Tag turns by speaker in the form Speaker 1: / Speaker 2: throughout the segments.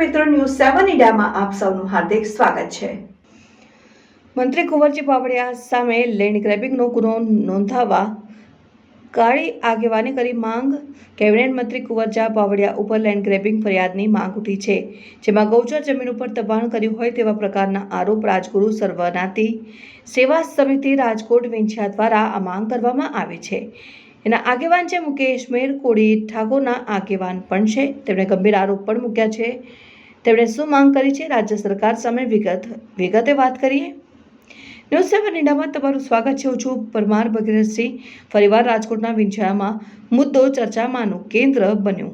Speaker 1: મિત્રો, ન્યૂઝ 7 ઇન્ડિયામાં આપ સૌનું હાર્દિક સ્વાગત છે। મંત્રી કુંવરજી બાવળિયા સામે લેન્ડ ગ્રેબિંગનો ગુનો નોંધાવવા કાળી આગેવાની કરી માંગ। કેબિનેટ મંત્રી કુંવરજી બાવળિયા ઉપર લેન્ડ ગ્રેબિંગ ફરિયાદની માંગ ઉઠી છે, જેમાં ગૌચર જમીન ઉપર દબાણ કર્યું હોય તેવા પ્રકારના આરોપ રાજગુરુ સર્વનાતી સેવા સમિતિ રાજકોટ વિંછિયા દ્વારા આ માંગ કરવામાં આવી છે। એના આગેવાન છે મુકેશ મેર કોડી ઠાકોરના આગેવાન પણ છે। તેમણે ગંભીર આરોપ પણ મૂક્યા છે। તેમણે શું માંગ કરી છે, રાજ્ય સરકાર સામે વિગતે વાત કરીએ। ન્યૂઝ 7 ઇન્ડિયામાં તમારું સ્વાગત છે। હું છું પરમાર ભગીરથસિંહ। ફરીવાર રાજકોટના વિંછિયામાં મુદ્દો ચર્ચામાંનું કેન્દ્ર બન્યું,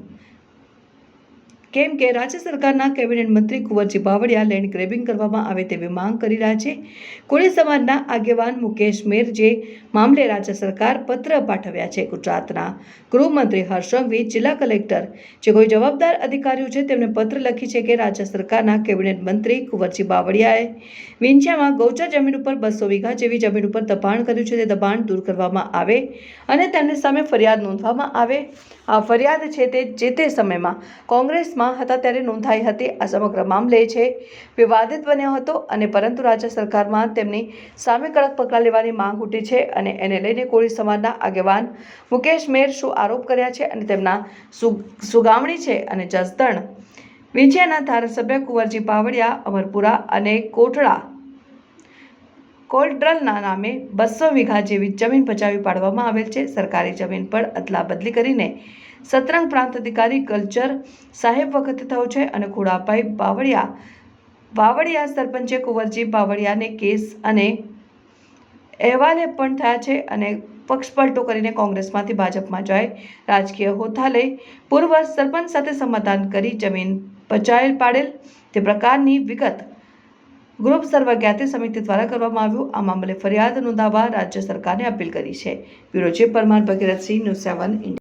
Speaker 1: કેમ કે રાજ્ય સરકારના કેબિનેટ મંત્રી કુંવરજી બાવળિયા લેન્ડ ગ્રેબિંગ કરવામાં આવે તેવી માંગ કરી રહ્યા છે। કોળી સમાજના આગેવાન મુકેશ મેર જે મામલે રાજ્ય સરકાર પત્ર પાઠવ્યા છે। ગુજરાતના ગૃહમંત્રી હર્ષ સંઘવી, જિલ્લા કલેક્ટર જે કોઈ જવાબદાર અધિકારીઓ છે તેમને પત્ર લખી છે કે રાજ્ય સરકારના કેબિનેટ મંત્રી કુંવરજી બાવળિયાએ વિંછિયામાં ગૌચર જમીન ઉપર 200 વીઘા જેવી જમીન ઉપર દબાણ કર્યું છે, તે દબાણ દૂર કરવામાં આવે અને તેમની સામે ફરિયાદ નોંધવામાં આવે। આ ફરિયાદ છે તે સમયમાં કોંગ્રેસમાં હતા ત્યારે નોંધાઈ હતી। આ સમગ્ર મામલે છે વિવાદિત બન્યો હતો અને પરંતુ રાજ્ય સરકારમાં તેમની સામે કડક પગલાં લેવાની માંગ ઉઠી છે અને એને લઈને કોળી સમાજના આગેવાન મુકેશ મેર શું આરોપ કર્યા છે અને તેમના સુગામણી છે અને જસદણ વિંછિયાના ધારાસભ્ય કુંવરજી બાવળિયા અમરપુરા અને કોલડ્રલના નામે 200 વીઘા જેવી જમીન બચાવી પાડવામાં આવેલ છે। સરકારી જમીન પર અદલા બદલી કરીને સતરંગ પ્રાંત અધિકારી કલ્ચર સાહેબ વખતે થયો છે અને ખોડાભાઈ બાવળિયા સરપંચે કુંવરજી બાવળિયાને કેસ અને અહેવાલે પણ થયા છે અને પક્ષપલટો કરીને કોંગ્રેસમાંથી ભાજપમાં જાય રાજકીય હોદ્દા લઈ પૂર્વ સરપંચ સાથે સમાધાન કરી જમીન બચાવેલ પાડેલ તે પ્રકારની વિગત ગ્રુપ સર્વજ્ઞાતિ સમિતિ દ્વારા કરવામાં આવ્યું। આ મામલે ફરિયાદ નોંધાવવા રાજ્ય સરકારને અપીલ કરી છે। Bureau chief Parmar Bhagirathsinh, news 7 India.